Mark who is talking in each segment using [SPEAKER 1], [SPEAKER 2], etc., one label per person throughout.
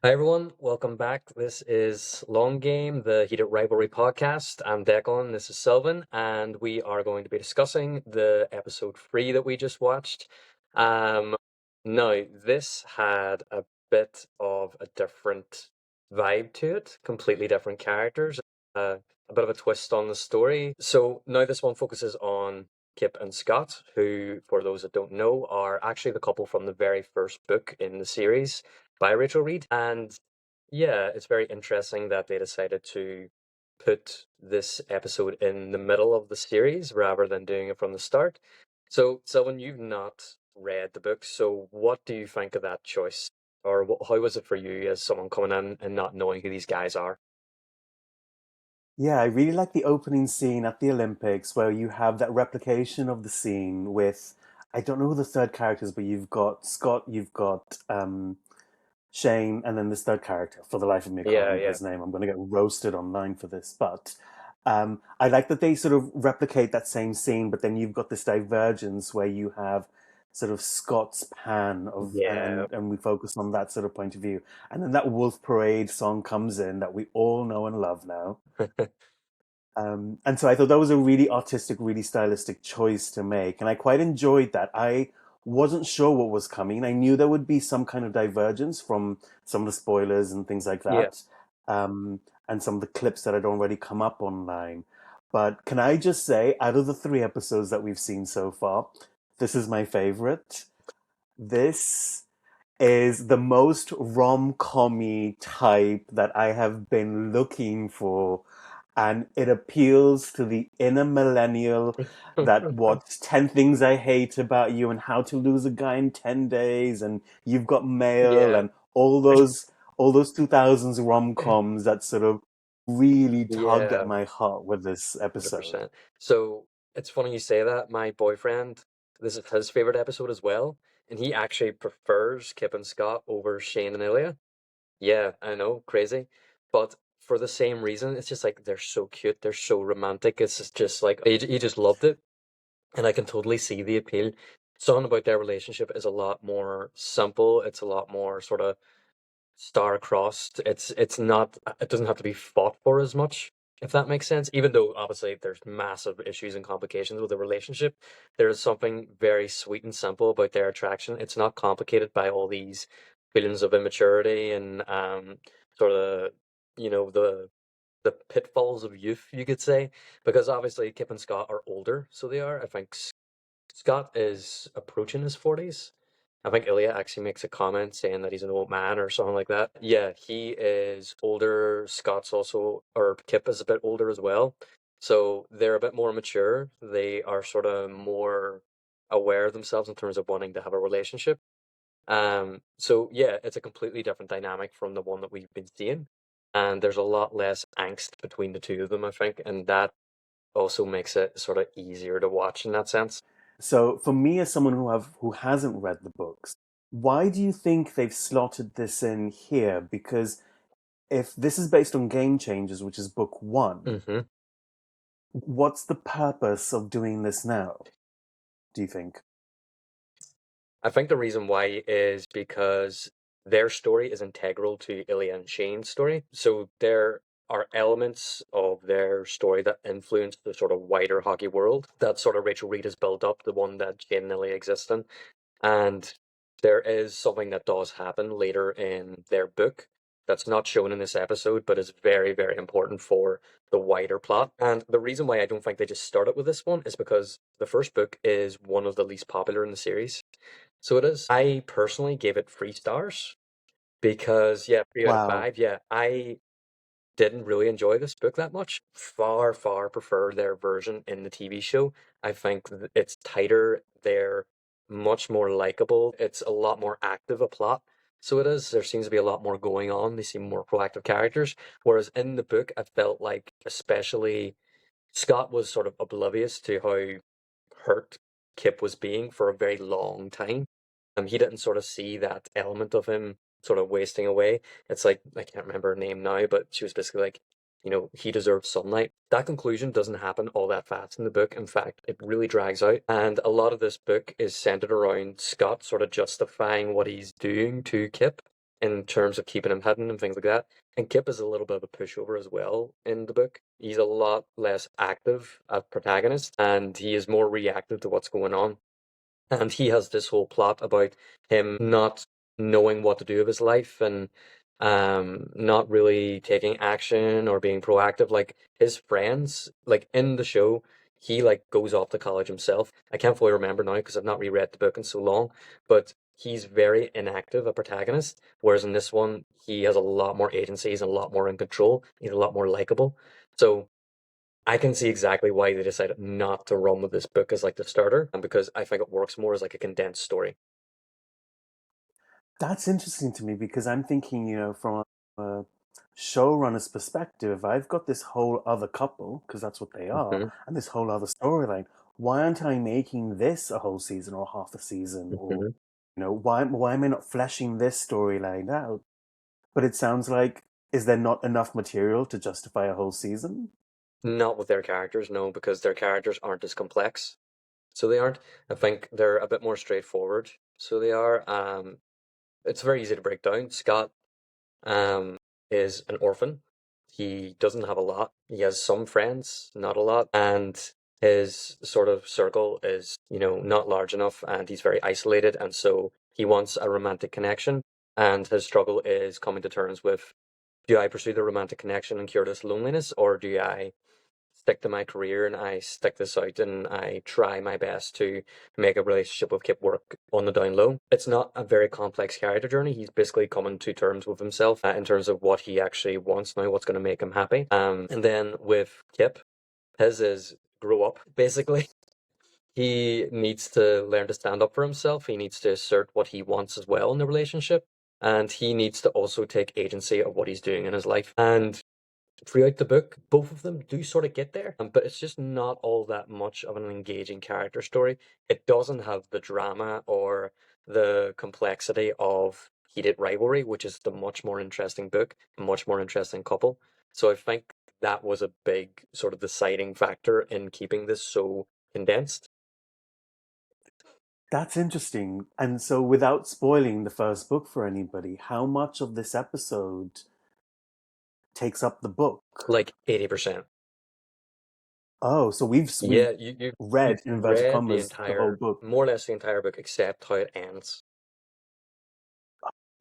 [SPEAKER 1] Hi everyone, welcome back. This is Long Game, the Heated Rivalry podcast. I'm Declan, this is Silvan, and we are going to be discussing the episode 3 that we just watched. Um, Now, this had a bit of a different vibe to it, completely different characters, a bit of a twist on the story. So now this one focuses on Kip and Scott, who, for those that don't know, are actually the couple from the very first book in the series by Rachel Reed. And yeah, it's very interesting that they decided to put this episode in the middle of the series rather than doing it from the start. So, Sylvan, you've not read the book, so what do you think of that choice? Or how was it for you as someone coming in and not knowing who these guys are?
[SPEAKER 2] Yeah, I really like the opening scene at the Olympics where you have that replication of the scene with, I don't know who the third character is, but you've got Scott, you've got Shane, and then this third character. For the life of me, I can't
[SPEAKER 1] Yeah,
[SPEAKER 2] remember
[SPEAKER 1] yeah,
[SPEAKER 2] his name. I'm going to get roasted online for this. But I like that they sort of replicate that same scene, but then you've got this divergence where you have sort of Scott's pan of,
[SPEAKER 1] yeah.
[SPEAKER 2] and we focus on that sort of point of view. And then that Wolf Parade song comes in that we all know and love now. And so I thought that was a really artistic, really stylistic choice to make. And I quite enjoyed that. I wasn't sure what was coming. I knew there would be some kind of divergence from some of the spoilers and things like
[SPEAKER 1] Yeah.
[SPEAKER 2] that, and some of the clips that had already come up online. But can I just say, out of the three episodes that we've seen so far, this is my favorite. This is the most rom-commy type that I have been looking for, and it appeals to the inner millennial that watched 10 Things I Hate About You and How to Lose a Guy in 10 Days and You've Got Mail
[SPEAKER 1] Yeah,
[SPEAKER 2] and all those 2000s rom-coms that sort of really tugged at
[SPEAKER 1] yeah,
[SPEAKER 2] my heart with this episode.
[SPEAKER 1] 100%. So it's funny you say that. My boyfriend, this is his favorite episode as well, and he actually prefers Kip and Scott over Shane and Ilya. Yeah, I know, crazy. But for the same reason, it's just like they're so cute, they're so romantic. It's just like he just loved it, and I can totally see the appeal. Something about their relationship is a lot more simple. It's a lot more sort of star-crossed. It's not. It doesn't have to be fought for as much, if that makes sense. Even though obviously there's massive issues and complications with the relationship, there is something very sweet and simple about their attraction. It's not complicated by all these feelings of immaturity and sort of the pitfalls of youth, you could say, because obviously Kip and Scott are older, so they are. I think Scott is approaching his 40s. I think Ilya actually makes a comment saying that he's an old man or something like that. Yeah, he is older. Scott's also, or Kip is a bit older as well. So they're a bit more mature. They are sort of more aware of themselves in terms of wanting to have a relationship. So yeah, it's a completely different dynamic from the one that we've been seeing. And there's a lot less angst between the two of them, I think, and that also makes it sort of easier to watch in that sense.
[SPEAKER 2] So for me, as someone who hasn't read the books, why do you think they've slotted this in here? Because if this is based on Game Changers, which is book one,
[SPEAKER 1] hmm
[SPEAKER 2] what's the purpose of doing this now, do you think?
[SPEAKER 1] I think the reason why is because their story is integral to Ilya and Shane's story. So there are elements of their story that influence the sort of wider hockey world that sort of Rachel Reed has built up, the one that Shane and Ilya exist in. And there is something that does happen later in their book that's not shown in this episode, but is very, very important for the wider plot. And the reason why I don't think they just started with this one is because the first book is one of the least popular in the series. So it is. I personally gave it 3 stars because, yeah, three out of
[SPEAKER 2] Wow.
[SPEAKER 1] five. Yeah, I didn't really enjoy this book that much. Far, far prefer their version in the TV show. I think it's tighter. They're much more likable. It's a lot more active a plot. So it is. There seems to be a lot more going on. They seem more proactive characters. Whereas in the book, I felt like, especially Scott was sort of oblivious to how hurt Kip was being for a very long time. He didn't sort of see that element of him sort of wasting away. It's like, I can't remember her name now, but she was basically like, he deserves sunlight. That conclusion doesn't happen all that fast in the book. In fact, it really drags out. And a lot of this book is centered around Scott sort of justifying what he's doing to Kip. in terms of keeping him hidden and things like that. And Kip is a little bit of a pushover as well in the book. He's a lot less active as protagonist, and he is more reactive to what's going on. And he has this whole plot about him not knowing what to do with his life and not really taking action or being proactive. Like his friends, like in the show, he like goes off to college himself. I can't fully remember now because I've not reread the book in so long, but he's very inactive, a protagonist. Whereas in this one, he has a lot more agency, he's a lot more in control, he's a lot more likable. So I can see exactly why they decided not to run with this book as like the starter, and because I think it works more as like a condensed story.
[SPEAKER 2] That's interesting to me because I'm thinking, from a showrunner's perspective, I've got this whole other couple, because that's what they are,
[SPEAKER 1] Hmm.
[SPEAKER 2] and this whole other storyline. Why aren't I making this a whole season or half a season? Or,
[SPEAKER 1] Hmm.
[SPEAKER 2] why am I not fleshing this storyline out? But it sounds like, is there not enough material to justify a whole season?
[SPEAKER 1] Not with their characters, no, because their characters aren't as complex. So they aren't. I think they're a bit more straightforward. So they are. It's very easy to break down. Scott um, is an orphan. He doesn't have a lot. He has some friends, not a lot, and his sort of circle is, not large enough, and he's very isolated, and so he wants a romantic connection, and his struggle is coming to terms with, do I pursue the romantic connection and cure this loneliness, or do I stick to my career and I stick this out and I try my best to make a relationship with Kip work on the down low. It's not a very complex character journey. He's basically coming to terms with himself in terms of what he actually wants now, what's going to make him happy. And then with Kip, his is grow up, basically. He needs to learn to stand up for himself. He needs to assert what he wants as well in the relationship. And he needs to also take agency of what he's doing in his life. And throughout the book, both of them do sort of get there, but it's just not all that much of an engaging character story. It doesn't have the drama or the complexity of Heated Rivalry, which is the much more interesting book, a much more interesting couple. So I think that was a big sort of deciding factor in keeping this so condensed.
[SPEAKER 2] That's interesting. And so, without spoiling the first book for anybody, how much of this episode takes up the book?
[SPEAKER 1] Like 80%.
[SPEAKER 2] Oh, so we've
[SPEAKER 1] Yeah, you've
[SPEAKER 2] read, in inverted
[SPEAKER 1] read the
[SPEAKER 2] commas, the whole
[SPEAKER 1] entire,
[SPEAKER 2] book.
[SPEAKER 1] more or less the entire book, except how it ends.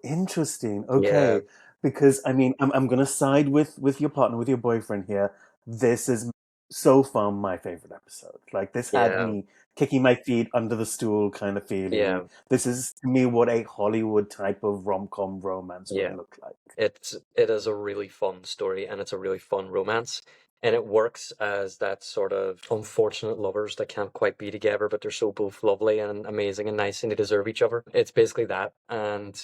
[SPEAKER 2] Interesting.
[SPEAKER 1] Yeah,
[SPEAKER 2] Okay, because I mean, I'm gonna side with your partner, with your boyfriend here. This is so far my favorite episode. Like this had
[SPEAKER 1] yeah,
[SPEAKER 2] me kicking my feet under the stool kind of feeling.
[SPEAKER 1] yeah.
[SPEAKER 2] This is to me what a Hollywood type of rom-com romance would
[SPEAKER 1] Yeah,
[SPEAKER 2] look like.
[SPEAKER 1] it is a really fun story and it's a really fun romance. And it works as that sort of unfortunate lovers that can't quite be together, but they're so both lovely and amazing and nice and they deserve each other. It's basically that. And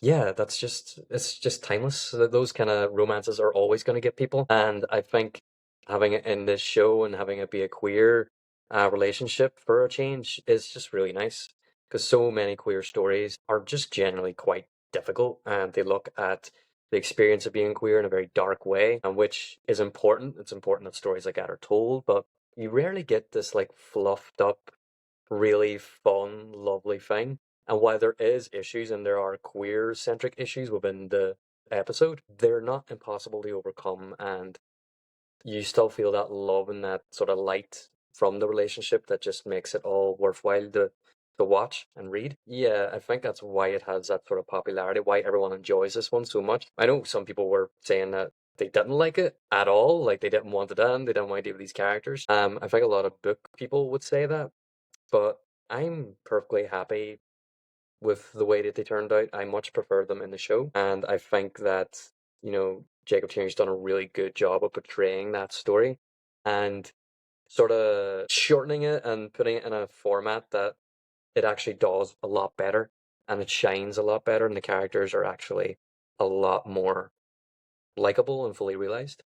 [SPEAKER 1] yeah, it's just timeless. Those kind of romances are always going to get people. And I think having it in this show and having it be a queer relationship for a change is just really nice. Because so many queer stories are just generally quite difficult and they look at the experience of being queer in a very dark way, and which is important. It's important that stories like that are told, but you rarely get this like fluffed up, really fun, lovely thing. And while there is issues and there are queer centric issues within the episode, they're not impossible to overcome and you still feel that love and that sort of light from the relationship that just makes it all worthwhile to watch and read. Yeah, I think that's why it has that sort of popularity, why everyone enjoys this one so much. I know some people were saying that they didn't like it at all, like they didn't want it in, they didn't want to deal with these characters. I think a lot of book people would say that, but I'm perfectly happy with the way that they turned out. I much prefer them in the show, and I think that Jacob Tierney's done a really good job of portraying that story and sort of shortening it and putting it in a format that it actually does a lot better and it shines a lot better, and the characters are actually a lot more likable and fully realized.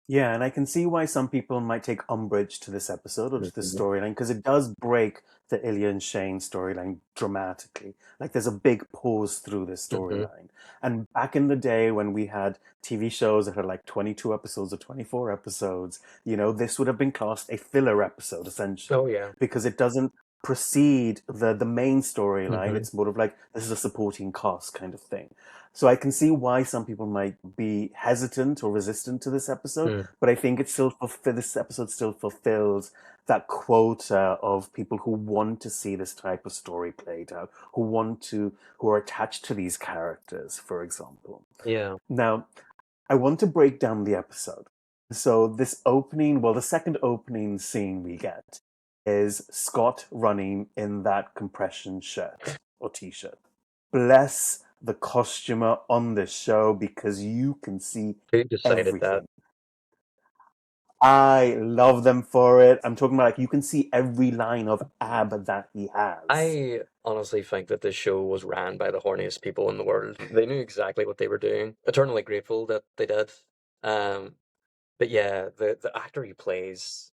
[SPEAKER 2] Yeah, and I can see why some people might take umbrage to this episode or to this
[SPEAKER 1] Hmm.
[SPEAKER 2] storyline because it does break the Ilya and Shane storyline dramatically. Like there's a big pause through this
[SPEAKER 1] Hmm.
[SPEAKER 2] storyline. And back in the day when we had TV shows that had like 22 episodes or 24 episodes, this would have been classed a filler episode
[SPEAKER 1] Oh
[SPEAKER 2] essentially
[SPEAKER 1] yeah.
[SPEAKER 2] because it doesn't precede the main storyline.
[SPEAKER 1] Hmm.
[SPEAKER 2] It's more of like this is a supporting cast kind of thing. So I can see why some people might be hesitant or resistant to this episode,
[SPEAKER 1] Mm.
[SPEAKER 2] but I think this episode still fulfills that quota of people who want to see this type of story played out, who are attached to these characters, for example.
[SPEAKER 1] Yeah.
[SPEAKER 2] Now, I want to break down the episode. So this opening, well, the second opening scene we get is Scott running in that compression shirt or t-shirt. Bless the costumer on this show because you can see
[SPEAKER 1] Who decided that?
[SPEAKER 2] everything. I love them for it. I'm talking about like you can see every line of ab that he has.
[SPEAKER 1] I honestly think that this show was ran by the horniest people in the world. They knew exactly what they were doing. Eternally grateful that they did. Um, but yeah, the actor he plays,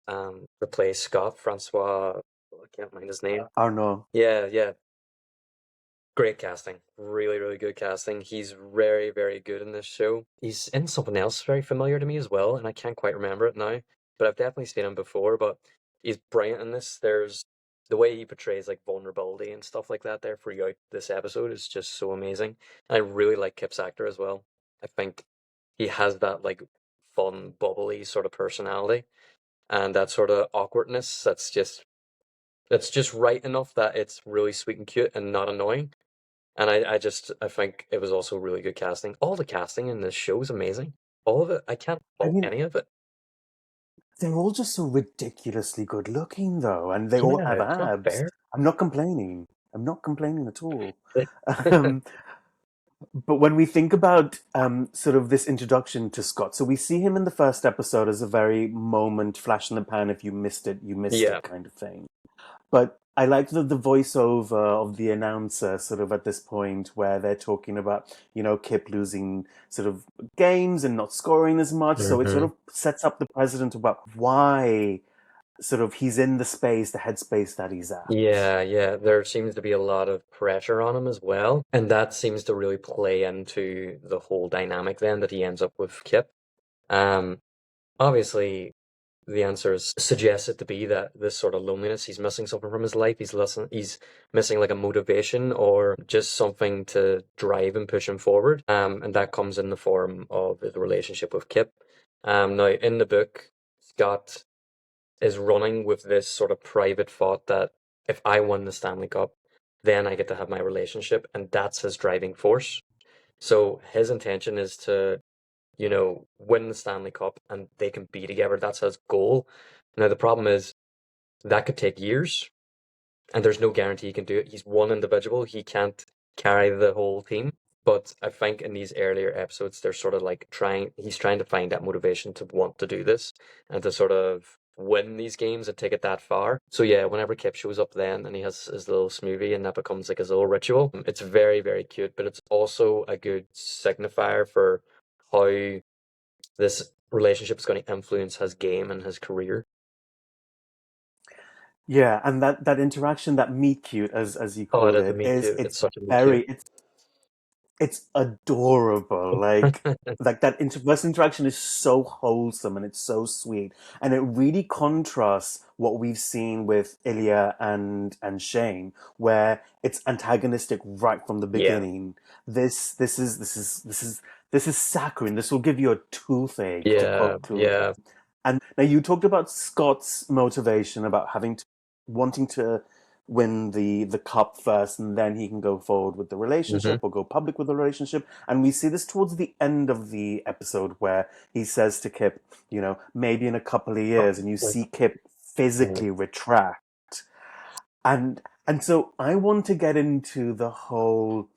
[SPEAKER 1] replace Scott, Francois, I can't mind his name.
[SPEAKER 2] Oh no.
[SPEAKER 1] Yeah, yeah. Great casting. Really, really good casting. He's very, very good in this show. He's in something else very familiar to me as well, and I can't quite remember it now. But I've definitely seen him before, but he's brilliant in this. There's the way he portrays like vulnerability and stuff like that there throughout this episode is just so amazing. And I really like Kip's actor as well. I think he has that like fun, bubbly sort of personality and that sort of awkwardness that's just right enough that it's really sweet and cute and not annoying. And I think it was also really good casting. All the casting in this show is amazing. All of it. I can't
[SPEAKER 2] I
[SPEAKER 1] fault
[SPEAKER 2] mean,
[SPEAKER 1] any of it.
[SPEAKER 2] they're all just so ridiculously good looking, though, and they all
[SPEAKER 1] Yeah,
[SPEAKER 2] have
[SPEAKER 1] it's not
[SPEAKER 2] abs.
[SPEAKER 1] fair.
[SPEAKER 2] I'm not complaining. I'm not complaining at all. Um, but when we think about sort of this introduction to Scott, so we see him in the first episode as a very moment, flash in the pan. If you missed
[SPEAKER 1] Yeah.
[SPEAKER 2] it kind of thing. But I like the voiceover of the announcer sort of at this point where they're talking about, Kip losing sort of games and not scoring as much. So it sort
[SPEAKER 1] Hmm.
[SPEAKER 2] of sets up the precedent about why sort of he's in the headspace that he's at.
[SPEAKER 1] Yeah, yeah. There seems to be a lot of pressure on him as well. And that seems to really play into the whole dynamic then that he ends up with Kip. Um, Obviously, the answers suggest it to be that this sort of loneliness, he's missing something from his life. He's missing like a motivation or just something to drive and push him forward. And that comes in the form of the relationship with Kip. Now in the book, Scott is running with this sort of private thought that if I win the Stanley Cup, then I get to have my relationship, and that's his driving force. So his intention is to win the Stanley Cup and they can be together. That's his goal. Now, the problem is that could take years and there's no guarantee he can do it. He's one individual, he can't carry the whole team. But I think in these earlier episodes, they're sort of like he's trying to find that motivation to want to do this and to sort of win these games and take it that far. So yeah, whenever Kip shows up then and he has his little smoothie and that becomes like his little ritual, it's very, very cute, but it's also a good signifier for how this relationship is going to influence his game and his career.
[SPEAKER 2] Yeah, and that interaction, that meet cute, as you
[SPEAKER 1] Oh, it
[SPEAKER 2] called
[SPEAKER 1] is a
[SPEAKER 2] it,
[SPEAKER 1] meet
[SPEAKER 2] is
[SPEAKER 1] cute. It's
[SPEAKER 2] it's
[SPEAKER 1] such a meet cute.
[SPEAKER 2] very it's adorable. Like that first interaction is so wholesome and it's so sweet, and it really contrasts what we've seen with Ilya and Shane, where it's antagonistic right from the
[SPEAKER 1] Yeah.
[SPEAKER 2] beginning. This is saccharine. This will give you a toothache, to
[SPEAKER 1] Yeah.
[SPEAKER 2] quote Coolio.
[SPEAKER 1] Yeah.
[SPEAKER 2] And now you talked about Scott's motivation about wanting to win the cup first, and then he can go forward with the
[SPEAKER 1] Hmm.
[SPEAKER 2] relationship or go public with the relationship. And we see this towards the end of the episode where he says to Kip, maybe in a couple of years, and you see Kip
[SPEAKER 1] Mhm.
[SPEAKER 2] physically retract. And so I want to get into the whole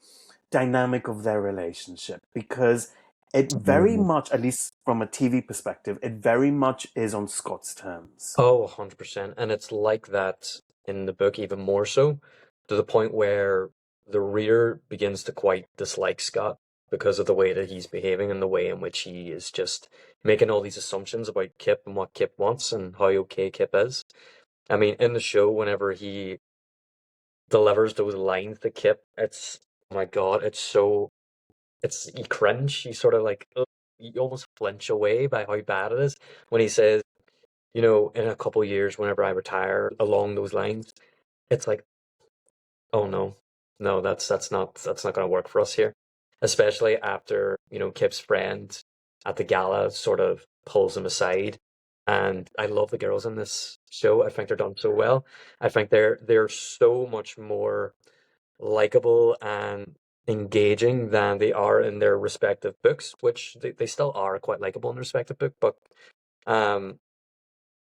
[SPEAKER 2] dynamic of their relationship because it very
[SPEAKER 1] Mhm.
[SPEAKER 2] much, at least from a TV perspective, it very much is on Scott's terms.
[SPEAKER 1] Oh, 100%. And it's like that in the book, even more so, to the point where the reader begins to quite dislike Scott because of the way that he's behaving and the way in which he is just making all these assumptions about Kip and what Kip wants and how okay Kip is. I mean, in the show, whenever he delivers those lines to Kip, oh my God, you cringe. You sort of like, ugh, you almost flinch away by how bad it is when he says, in a couple of years, whenever I retire, along those lines. it's like, oh no, no, that's not going to work for us here. Especially after, Kip's friend at the gala sort of pulls him aside. And I love the girls in this show. I think they're done so well. I think they're so much more likable and engaging than they are in their respective books, which they still are quite likable in their respective book, but um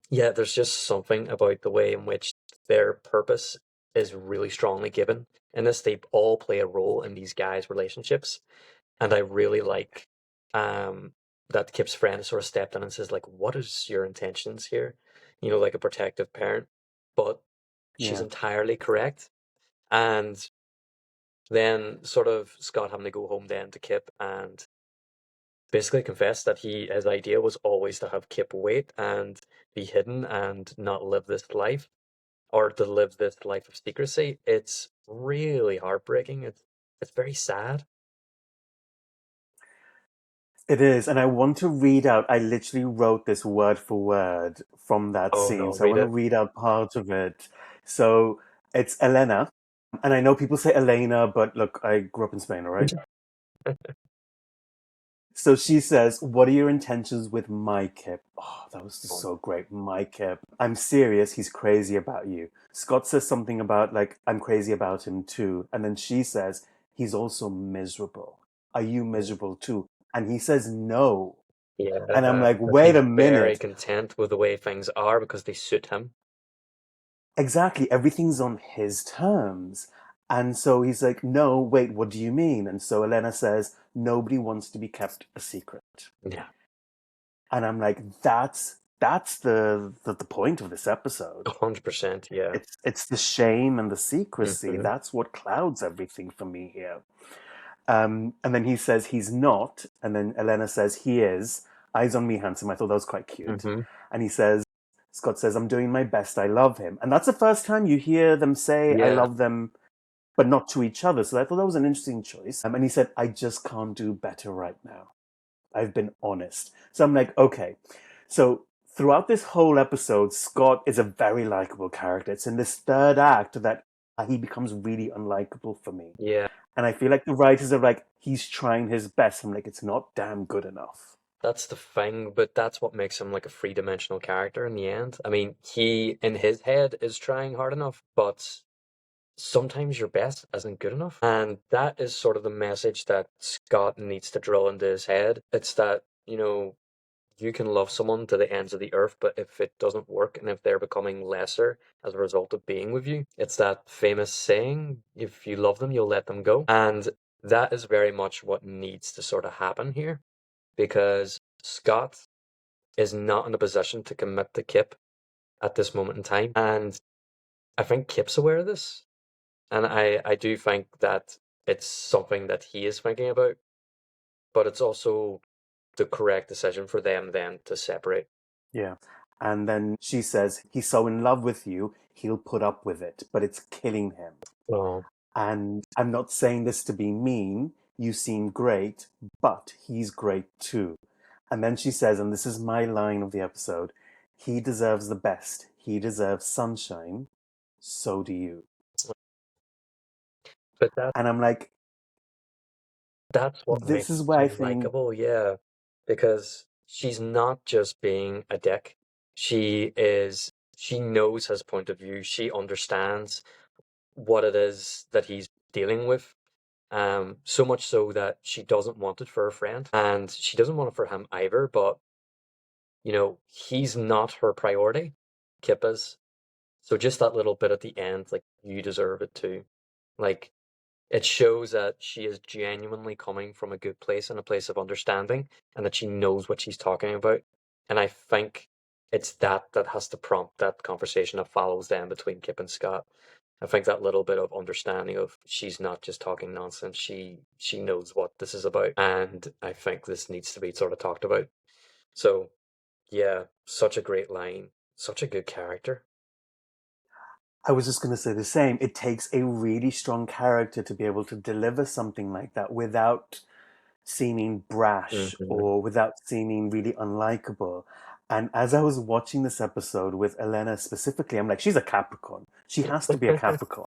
[SPEAKER 1] yeah, there's just something about the way in which their purpose is really strongly given. In this, they all play a role in these guys' relationships. And I really like that Kip's friend sort of stepped in and says, like, what is your intentions here? Like a protective parent. But she's
[SPEAKER 2] Yeah.
[SPEAKER 1] entirely correct. And then sort of Scott having to go home then to Kip and basically confessed that his idea was always to have Kip wait and be hidden and not live this life or to live this life of secrecy. It's really heartbreaking. It's very sad.
[SPEAKER 2] It is, and I want to read out. I literally wrote this word for word from that
[SPEAKER 1] Oh
[SPEAKER 2] scene,
[SPEAKER 1] no,
[SPEAKER 2] so I
[SPEAKER 1] read
[SPEAKER 2] want to
[SPEAKER 1] it.
[SPEAKER 2] read out part of it. So it's Elena, and I know people say Elena, but look, I grew up in Spain, all right? So she says, "What are your intentions with my Kip?" Oh, that was just so great. My Kip. I'm serious. He's crazy about you. Scott says something about, like, I'm crazy about him too. And then she says, he's also miserable. Are you miserable too? And he says, no. And I'm
[SPEAKER 1] Yeah,
[SPEAKER 2] like,
[SPEAKER 1] because
[SPEAKER 2] wait
[SPEAKER 1] he's
[SPEAKER 2] a
[SPEAKER 1] very
[SPEAKER 2] minute.
[SPEAKER 1] content with the way things are because they suit him.
[SPEAKER 2] Exactly. Everything's on his terms. And so he's like, no, wait, what do you mean? And so Elena says, nobody wants to be kept a secret.
[SPEAKER 1] Yeah,
[SPEAKER 2] And I'm like, that's the point of this episode.
[SPEAKER 1] 100%. Yeah.
[SPEAKER 2] It's the shame and the secrecy.
[SPEAKER 1] Hmm.
[SPEAKER 2] That's what clouds everything for me here. And then he says he's not, and then Elena says he is. Eyes on me, handsome. I thought that was quite cute.
[SPEAKER 1] Hmm.
[SPEAKER 2] And he says, Scott says, I'm doing my best. I love him. And that's the first time you hear them say, I
[SPEAKER 1] Yeah.
[SPEAKER 2] love them, but not to each other. So I thought that was an interesting choice. And he said, I just can't do better right now. I've been honest. So I'm like, okay. So throughout this whole episode, Scott is a very likable character. It's in this third act that he becomes really unlikable for me.
[SPEAKER 1] Yeah.
[SPEAKER 2] And I feel like the writers are like, he's trying his best. I'm like, it's not damn good enough.
[SPEAKER 1] That's the thing, but that's what makes him like a three-dimensional character in the end. I mean, he in his head is trying hard enough, but sometimes your best isn't good enough. And that is sort of the message that Scott needs to drill into his head. It's that, you can love someone to the ends of the earth, but if it doesn't work and if they're becoming lesser as a result of being with you, it's that famous saying, if you love them, you'll let them go. And that is very much what needs to sort of happen here because Scott is not in a position to commit to Kip at this moment in time. And I think Kip's aware of this. And I do think that it's something that he is thinking about, but it's also the correct decision for them then to separate.
[SPEAKER 2] Yeah. And then she says, he's so in love with you, he'll put up with it, but it's killing him.
[SPEAKER 1] Oh,
[SPEAKER 2] And I'm not saying this to be mean. You seem great, but he's great too. And then she says, and this is my line of the episode, he deserves the best. He deserves sunshine. So do you.
[SPEAKER 1] but that
[SPEAKER 2] And I'm like,
[SPEAKER 1] that's what
[SPEAKER 2] this
[SPEAKER 1] makes
[SPEAKER 2] is
[SPEAKER 1] it
[SPEAKER 2] where
[SPEAKER 1] so
[SPEAKER 2] I think,
[SPEAKER 1] likable, yeah. Because she's not just being a dick. She knows his point of view. She understands what it is that he's dealing with. So much so that she doesn't want it for her friend, and she doesn't want it for him either. But he's not her priority. Kip is. So just that little bit at the end, like you deserve it too. Like it shows that she is genuinely coming from a good place and a place of understanding, and that she knows what she's talking about. And I think it's that has to prompt that conversation that follows then between Kip and Scott. I think that little bit of understanding of she's not just talking nonsense. She knows what this is about, and I think this needs to be sort of talked about. So yeah, such a great line, such a good character.
[SPEAKER 2] I was just going to say the same. It takes a really strong character to be able to deliver something like that without seeming brash
[SPEAKER 1] Hmm.
[SPEAKER 2] or without seeming really unlikable. And as I was watching this episode with Elena specifically, I'm like, she's a Capricorn. She has to be a Capricorn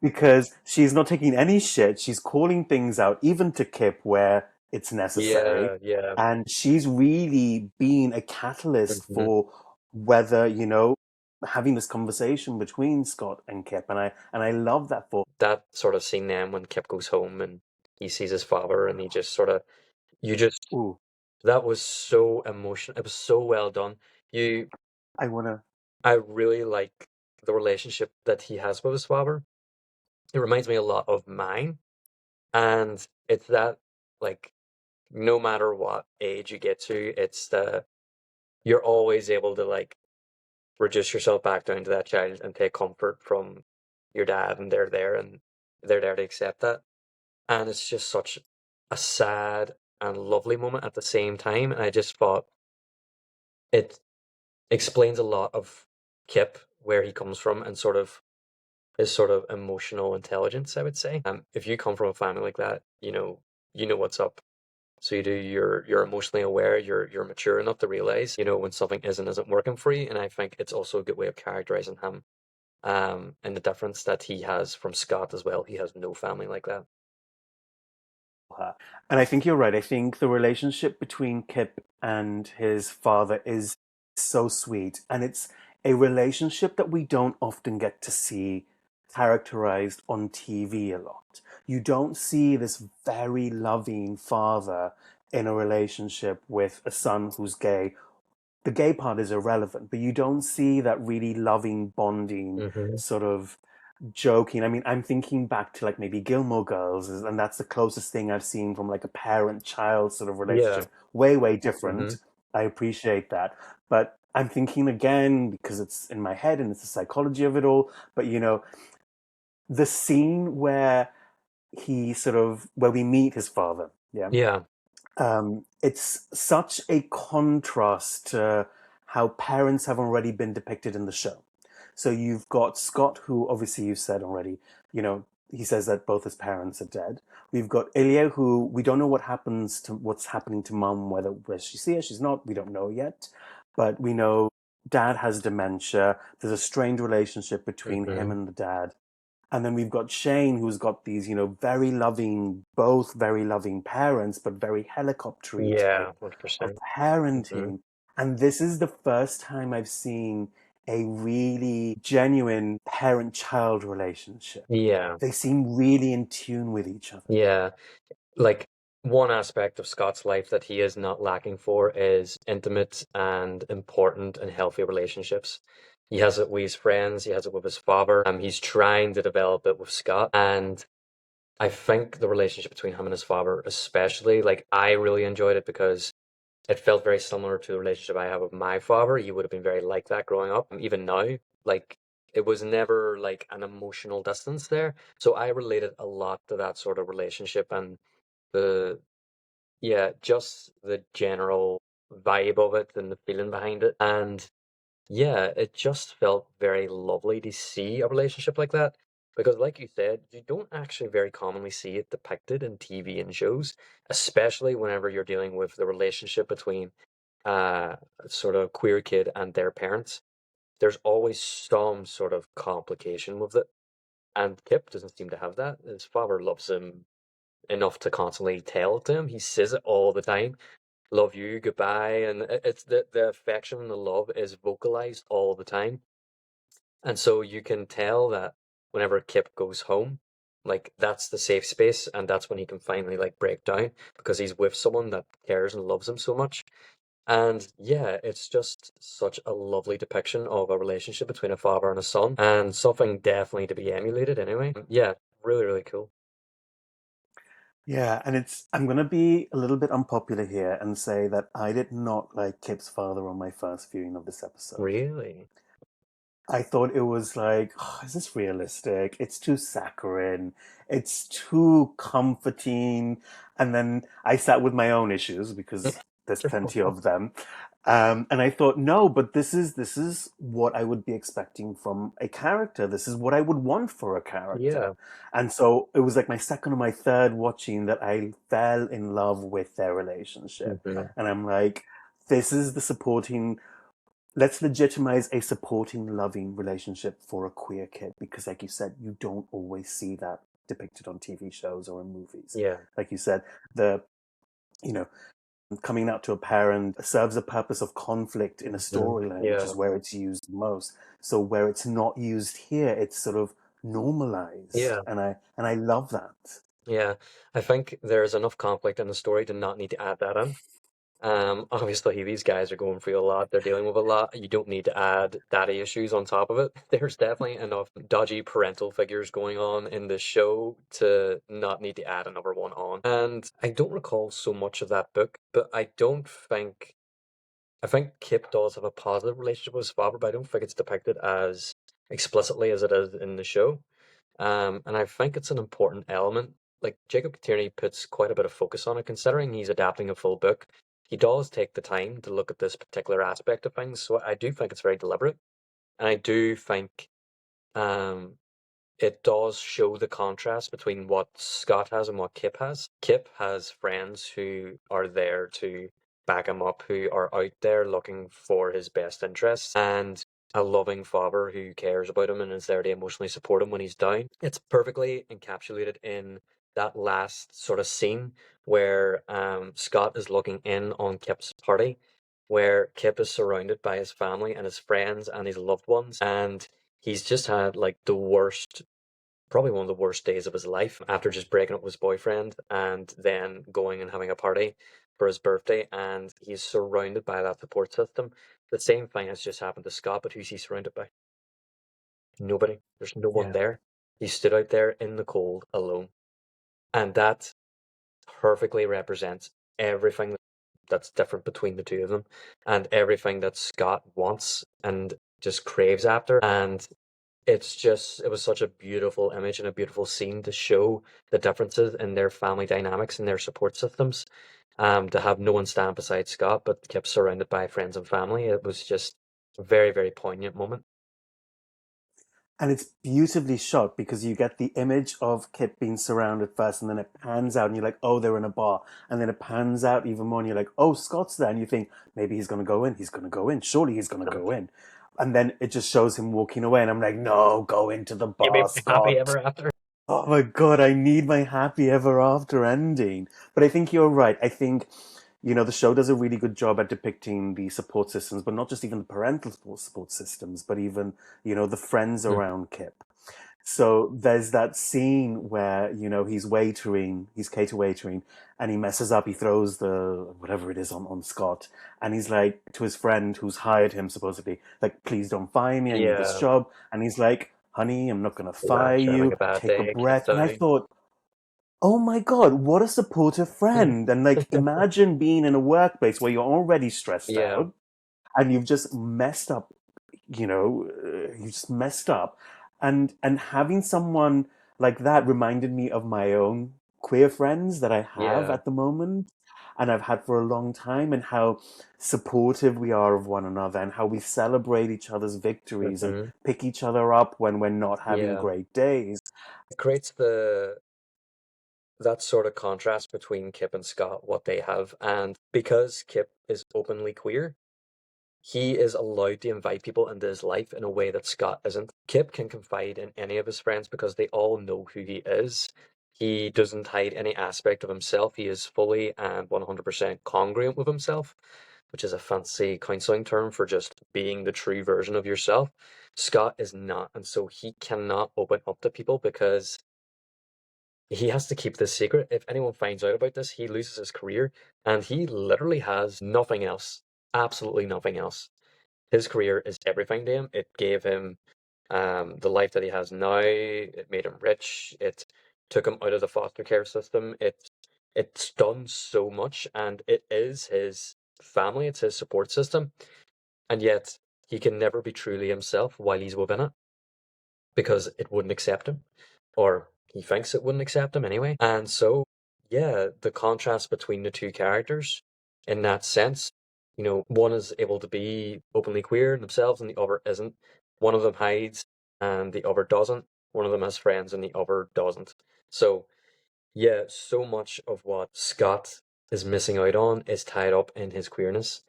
[SPEAKER 2] because she's not taking any shit. She's calling things out, even to Kip where it's necessary.
[SPEAKER 1] Yeah, yeah.
[SPEAKER 2] And she's really been a catalyst
[SPEAKER 1] Hmm.
[SPEAKER 2] for whether, having this conversation between Scott and Kip. And I love that for.
[SPEAKER 1] That sort of scene then when Kip goes home and he sees his father and he just sort of, you just,
[SPEAKER 2] Ooh,
[SPEAKER 1] that was so emotional. It was so well done. You,
[SPEAKER 2] I wanna.
[SPEAKER 1] I really like the relationship that he has with his father. It reminds me a lot of mine. And it's that, like, no matter what age you get to, it's you're always able to, like, reduce yourself back down to that child and take comfort from your dad, and they're there to accept that. And it's just such a sad and lovely moment at the same time. And I just thought it explains a lot of Kip, where he comes from, and sort of his sort of emotional intelligence, I would say. If you come from a family like that, you know what's up. So you do. You're emotionally aware. You're mature enough to realize, when something isn't working for you. And I think it's also a good way of characterizing him. And the difference that he has from Scott as well. He has no family like that.
[SPEAKER 2] Her. And I think you're right. I think the relationship between Kip and his father is so sweet. And it's a relationship that we don't often get to see characterized on TV a lot. You don't see this very loving father in a relationship with a son who's gay. The gay part is irrelevant, but you don't see that really loving, bonding,
[SPEAKER 1] Hmm.
[SPEAKER 2] sort of joking. I mean, I'm thinking back to like maybe Gilmore Girls, and that's the closest thing I've seen from like a parent-child sort of
[SPEAKER 1] Yeah.
[SPEAKER 2] relationship. Way, way
[SPEAKER 1] Hmm.
[SPEAKER 2] different. I appreciate that. But I'm thinking again, because it's in my head and it's the psychology of it all, but the scene where we meet his father, yeah,
[SPEAKER 1] Yeah.
[SPEAKER 2] it's such a contrast to how parents have already been depicted in the show. So you've got Scott, who obviously you said already, he says that both his parents are dead. We've got Ilya, who we don't know what's happening to mom, whether she's here, she's not, we don't know yet. But we know dad has dementia. There's a strained relationship between him
[SPEAKER 1] Hmm.
[SPEAKER 2] and the dad. And then we've got Shane, who's got these, both very loving parents, but very helicoptery
[SPEAKER 1] Yeah.
[SPEAKER 2] type of
[SPEAKER 1] 100%. Hmm.
[SPEAKER 2] parenting. And this is the first time I've seen a really genuine parent child relationship.
[SPEAKER 1] Yeah.
[SPEAKER 2] They seem really in tune with each other.
[SPEAKER 1] Yeah. Like, one aspect of Scott's life that he is not lacking for is intimate and important and healthy relationships. He has it with his friends, he has it with his father. He's trying to develop it with Scott. And I think the relationship between him and his father, especially, like, I really enjoyed it because it felt very similar to the relationship I have with my father. He would have been very like that growing up. Even now, like, it was never like an emotional distance there. So I related a lot to that sort of relationship, and the yeah, just the general vibe of it and the feeling behind it. And yeah, it just felt very lovely to see a relationship like that. Because, like you said, you don't actually very commonly see it depicted in TV and shows, especially whenever you're dealing with the relationship between sort of queer kid and their parents. There's always some sort of complication with it. And Kip doesn't seem to have that. His father loves him enough to constantly tell it to him. He says it all the time. Love you, goodbye. And it's the affection and the love is vocalized all the time. And so you can tell that whenever Kip goes home, like, that's the safe space, and that's when he can finally like break down because he's with someone that cares and loves him so much. And yeah, it's just such a lovely depiction of a relationship between a father and a son, and something definitely to be emulated anyway. Yeah, really, really cool.
[SPEAKER 2] Yeah, and I'm going to be a little bit unpopular here and say that I did not like Kip's father on my first viewing of this episode.
[SPEAKER 1] Really?
[SPEAKER 2] I thought it was like, oh, is this realistic? It's too saccharine. It's too comforting. And then I sat with my own issues because there's plenty of them. And I thought, no, but this is what I would be expecting from a character. This is what I would want for a character.
[SPEAKER 1] Yeah.
[SPEAKER 2] And so it was like my second or my third watching that I fell in love with their relationship.
[SPEAKER 1] Hmm.
[SPEAKER 2] And I'm like, this is the supporting let's legitimize a supporting, loving relationship for a queer kid because, like you said, you don't always see that depicted on TV shows or in movies.
[SPEAKER 1] Yeah.
[SPEAKER 2] Like you said, the you know coming out to a parent serves a purpose of conflict in a storyline, which
[SPEAKER 1] Yeah.
[SPEAKER 2] is where it's used most. So where it's not used here, it's sort of normalized,
[SPEAKER 1] Yeah.
[SPEAKER 2] and I love that.
[SPEAKER 1] Yeah. I think there's enough conflict in the story to not need to add that in. Obviously these guys are going through a lot, they're dealing with a lot. You don't need to add daddy issues on top of it. There's definitely enough dodgy parental figures going on in this show to not need to add another one on. And I don't recall so much of that book, but I think Kip does have a positive relationship with his father, but I don't think it's depicted as explicitly as it is in the show. And I think it's an important element. Like Jacob Tierney puts quite a bit of focus on it, considering he's adapting a full book. He does take the time to look at this particular aspect of things, so I do think it's very deliberate, and I do think um, it does show the contrast between what Scott has and what Kip has. Kip has friends who are there to back him up, who are out there looking for his best interests, and a loving father who cares about him and is there to emotionally support him when he's down. It's perfectly encapsulated in that last sort of scene where Scott is looking in on Kip's party, where Kip is surrounded by his family and his friends and his loved ones, and he's just had like the worst, probably one of the worst days of his life after just breaking up with his boyfriend and then going and having a party for his birthday. And he's surrounded by that support system. The same thing has just happened to Scott, but who's he surrounded by? Nobody. There's no one
[SPEAKER 2] Yeah.
[SPEAKER 1] there. He stood out there in the cold alone. And that perfectly represents everything that's different between the two of them and everything that Scott wants and just craves after. And it was such a beautiful image and a beautiful scene to show the differences in their family dynamics and their support systems. To have no one stand beside Scott, but kept surrounded by friends and family. It was just a very, very poignant moment.
[SPEAKER 2] And it's beautifully shot because you get the image of Kip being surrounded first, and then it pans out, and you're like, oh, they're in a bar. And then it pans out even more, and you're like, oh, Scott's there. And you think, maybe he's going to go in. He's going to go in. Surely he's going to go in. And then it just shows him walking away, and I'm like, no, go into the
[SPEAKER 1] Give me
[SPEAKER 2] bar,
[SPEAKER 1] my happy
[SPEAKER 2] Scott.
[SPEAKER 1] ever after.
[SPEAKER 2] Oh my God, I need my happy ever after ending. But I think you're right. I think, the show does a really good job at depicting the support systems, but not just even the parental support systems, but even, the friends
[SPEAKER 1] Mm.
[SPEAKER 2] around Kip. So there's that scene where, he's cater waitering, and he messes up, he throws the whatever it is on Scott, and he's like to his friend who's hired him supposedly, like, please don't fire me, I need this
[SPEAKER 1] Yeah,
[SPEAKER 2] job. And he's like, honey, I'm not gonna fire
[SPEAKER 1] relax, you're having a
[SPEAKER 2] you,
[SPEAKER 1] bad
[SPEAKER 2] take a
[SPEAKER 1] day, calm
[SPEAKER 2] breath. And I
[SPEAKER 1] down.
[SPEAKER 2] thought, oh my God, what a supportive friend. And like, imagine being in a workplace where you're already stressed
[SPEAKER 1] Yeah,
[SPEAKER 2] out and you've just messed up, you just messed up. And having someone like that reminded me of my own queer friends that I have
[SPEAKER 1] yeah.
[SPEAKER 2] at the moment and I've had for a long time, and how supportive we are of one another, and how we celebrate each other's victories and
[SPEAKER 1] Hmm.
[SPEAKER 2] pick each other up when we're not having
[SPEAKER 1] Yeah.
[SPEAKER 2] great days.
[SPEAKER 1] It creates that sort of contrast between Kip and Scott, what they have. And because Kip is openly queer, he is allowed to invite people into his life in a way that Scott isn't. Kip can confide in any of his friends because they all know who he is. He doesn't hide any aspect of himself. He is fully and 100% congruent with himself, which is a fancy counseling term for just being the true version of yourself. Scott is not, and so he cannot open up to people because he has to keep this secret. If anyone finds out about this, he loses his career, and he literally has nothing else. Absolutely nothing else. His career is everything to him. It gave him the life that he has now. It made him rich. It took him out of the foster care system. It's done so much, and it is his family. It's his support system, and yet he can never be truly himself while he's within it because it wouldn't accept him, or he thinks it wouldn't accept him anyway. And so, yeah, the contrast between the two characters in that sense, one is able to be openly queer themselves and the other isn't. One of them hides and the other doesn't. One of them has friends and the other doesn't. So, yeah, so much of what Scott is missing out on is tied up in his queerness.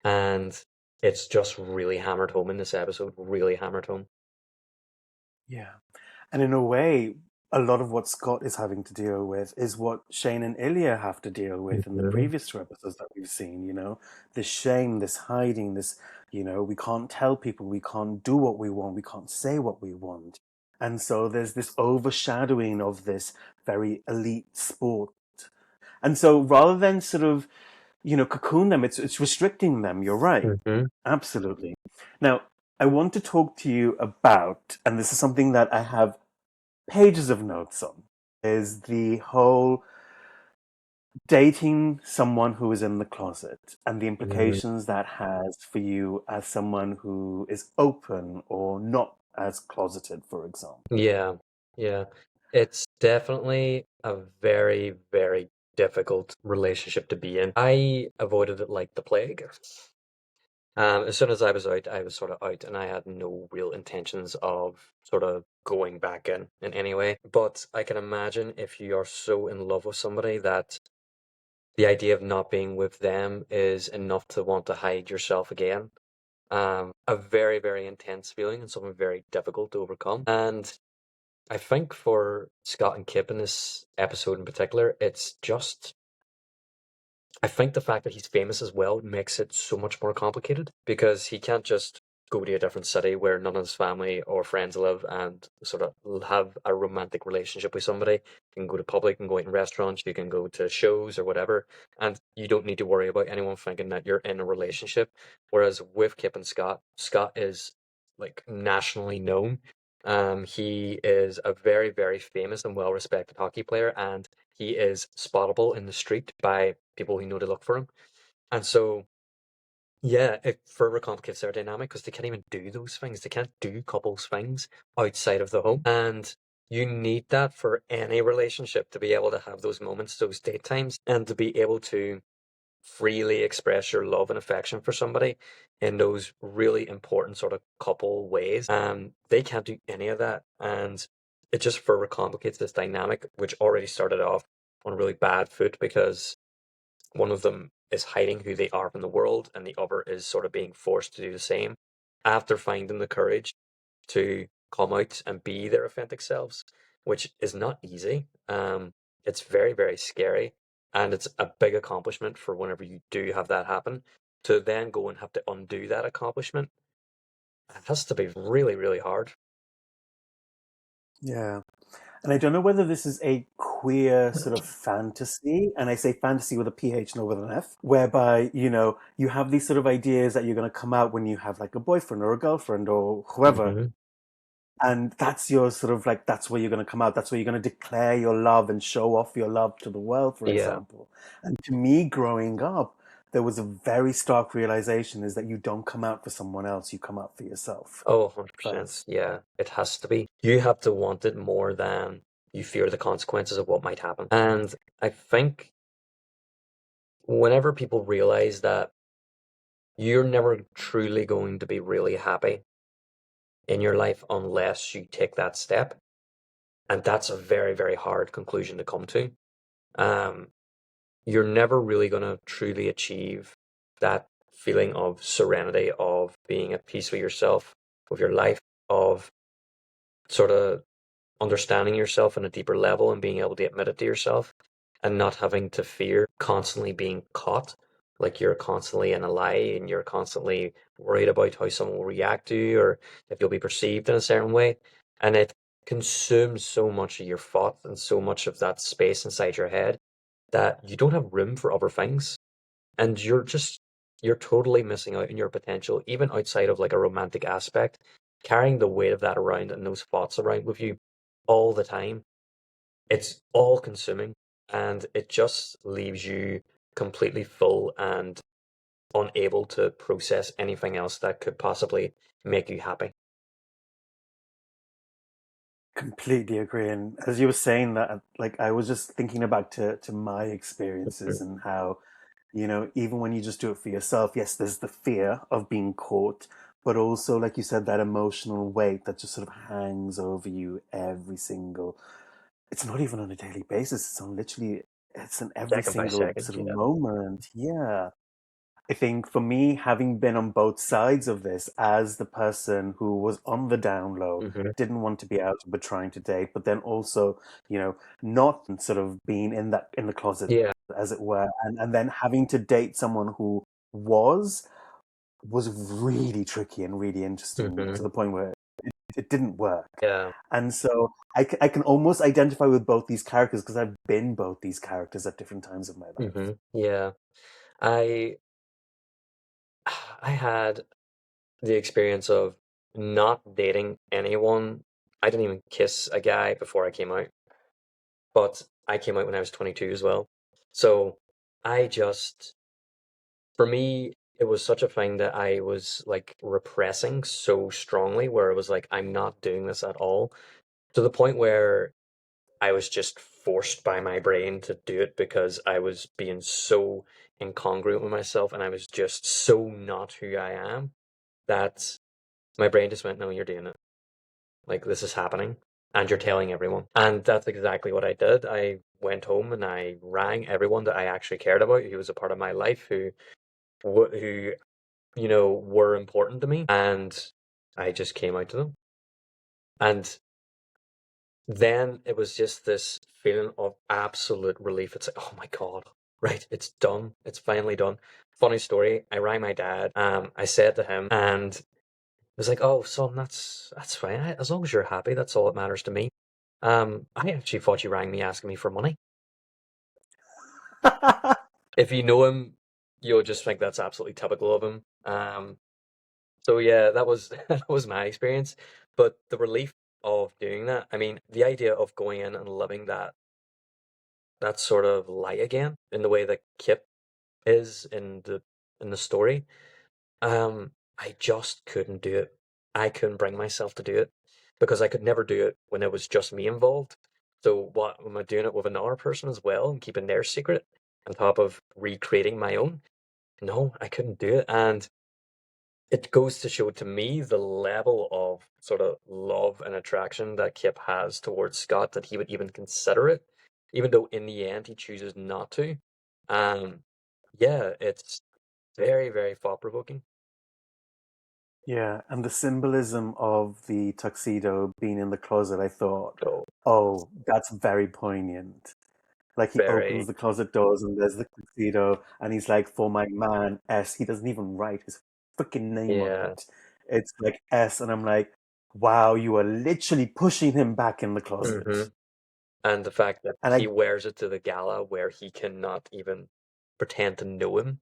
[SPEAKER 1] And It's just really hammered home in this episode, really hammered home.
[SPEAKER 2] Yeah. And in a way, a lot of what Scott is having to deal with is what Shane and Ilya have to deal with in the
[SPEAKER 1] Mhm.
[SPEAKER 2] previous two episodes that we've seen, this shame, this hiding, this, we can't tell people, we can't do what we want, we can't say what we want. And so there's this overshadowing of this very elite sport. And so rather than sort of, cocoon them, it's restricting them. You're right.
[SPEAKER 1] Mhm.
[SPEAKER 2] Absolutely. Now, I want to talk to you about, and this is something that I have pages of notes on, is the whole dating someone who is in the closet and the
[SPEAKER 1] Mhm.
[SPEAKER 2] implications that has for you as someone who is open or not as closeted, for example.
[SPEAKER 1] Yeah, yeah. It's definitely a very, very difficult relationship to be in. I avoided it like the plague. As soon as I was out, I was sort of out, and I had no real intentions of sort of going back in any way. But I can imagine if you are so in love with somebody that the idea of not being with them is enough to want to hide yourself again. A very, very intense feeling and something very difficult to overcome. And I think for Scott and Kip in this episode in particular, it's just I think the fact that he's famous as well makes it so much more complicated because he can't just go to a different city where none of his family or friends live and sort of have a romantic relationship with somebody. You can go to public and go out in restaurants, you can go to shows or whatever, and you don't need to worry about anyone thinking that you're in a relationship. Whereas with Kip and Scott, Scott is like nationally known. He is a very, very famous and well-respected hockey player, and he is spottable in the street by people who know to look for him. And so, yeah, it further complicates their dynamic because they can't even do those things. They can't do couples things outside of the home. And you need that for any relationship to be able to have those moments, those date times, and to be able to freely express your love and affection for somebody in those really important sort of couple ways. They can't do any of that. And it just further complicates this dynamic, which already started off on a really bad foot because one of them is hiding who they are from the world, and the other is sort of being forced to do the same after finding the courage to come out and be their authentic selves, which is not easy. It's very, very scary, and it's a big accomplishment for whenever you do have that happen. To then go and have to undo that accomplishment, it has to be really, really hard.
[SPEAKER 2] Yeah. And I don't know whether this is a queer sort of fantasy, and I say fantasy with a PH, not with an F, whereby, you have these sort of ideas that you're going to come out when you have like a boyfriend or a girlfriend or whoever.
[SPEAKER 1] Hmm.
[SPEAKER 2] And that's your sort of like, that's where you're going to come out. That's where you're going to declare your love and show off your love to the world, for
[SPEAKER 1] Yeah.
[SPEAKER 2] example. And to me, growing up, there was a very stark realization is that you don't come out for someone else, you come out for yourself
[SPEAKER 1] Oh, 100%.
[SPEAKER 2] first.
[SPEAKER 1] Yeah, it has to be. You have to want it more than you fear the consequences of what might happen. And I think whenever people realize that you're never truly going to be really happy in your life unless you take that step, and that's a very, very hard conclusion to come to. Um, you're never really going to truly achieve that feeling of serenity, of being at peace with yourself, with your life, of sort of understanding yourself on a deeper level and being able to admit it to yourself and not having to fear constantly being caught. Like you're constantly in a lie and you're constantly worried about how someone will react to you or if you'll be perceived in a certain way. And it consumes so much of your thought and so much of that space inside your head that you don't have room for other things. And you're totally missing out on your potential, even outside of like a romantic aspect, carrying the weight of that around and those thoughts around with you all the time. It's all consuming and it just leaves you completely full and unable to process anything else that could possibly make you happy.
[SPEAKER 2] Completely agree. And as you were saying that, like I was just thinking about to my experiences
[SPEAKER 1] Mhm.
[SPEAKER 2] and how, even when you just do it for yourself, yes, there's the fear of being caught, but also, like you said, that emotional weight that just sort of hangs over you every single, it's not even on a daily basis. It's on literally, it's in every
[SPEAKER 1] Second by
[SPEAKER 2] single
[SPEAKER 1] second,
[SPEAKER 2] sort of
[SPEAKER 1] yeah.
[SPEAKER 2] moment. Yeah. I think for me, having been on both sides of this as the person who was on the down low,
[SPEAKER 1] Hmm.
[SPEAKER 2] didn't want to be out but trying to date, but then also, not sort of being in the closet,
[SPEAKER 1] Yeah.
[SPEAKER 2] as it were, and then having to date someone who was was really tricky and really interesting to
[SPEAKER 1] Hmm.
[SPEAKER 2] the point where it didn't work.
[SPEAKER 1] Yeah.
[SPEAKER 2] And so I can almost identify with both these characters because I've been both these characters at different times of my life.
[SPEAKER 1] Yeah. I I had the experience of not dating anyone. I didn't even kiss a guy before I came out, but I came out when I was 22 as well. So I just, for me, it was such a thing that I was like repressing so strongly, where it was like, I'm not doing this at all, to the point where I was just forced by my brain to do it because I was being so incongruent with myself and I was just so not who I am that my brain just went, no, you're doing it. Like, this is happening and you're telling everyone. And that's exactly what I did. I went home and I rang everyone that I actually cared about, who was a part of my life, who, were important to me. And I just came out to them. And then it was just this feeling of absolute relief. It's like, oh my God, right, it's done. It's finally done. Funny story, I rang my dad. I said to him, and was like, "Oh, son, that's fine. As long as you're happy, that's all that matters to me." I actually thought you rang me asking me for money. If you know him, you'll just think that's absolutely typical of him. So yeah, that was that was my experience. But the relief of doing that, I mean, the idea of going in and living that sort of light again in the way that Kip is in the story. I just couldn't do it. I couldn't bring myself to do it because I could never do it when it was just me involved. So what am I doing it with another person as well and keeping their secret on top of recreating my own? No, I couldn't do it. And it goes to show to me the level of sort of love and attraction that Kip has towards Scott that he would even consider it, even though in the end he chooses not to. Um, yeah, it's very, very thought provoking.
[SPEAKER 2] Yeah, and the symbolism of the tuxedo being in the closet, I thought,
[SPEAKER 1] So
[SPEAKER 2] oh, that's very poignant. Like he opens
[SPEAKER 1] very,
[SPEAKER 2] the closet doors and there's the tuxedo, and he's like, "For my man S." He doesn't even write his freaking name on
[SPEAKER 1] yeah.
[SPEAKER 2] it. It's like S, and I'm like, "Wow, you are literally pushing him back in the
[SPEAKER 1] Hmm.
[SPEAKER 2] closet."
[SPEAKER 1] And the fact that
[SPEAKER 2] And
[SPEAKER 1] he
[SPEAKER 2] I,
[SPEAKER 1] wears it to the gala where he cannot even pretend to know him,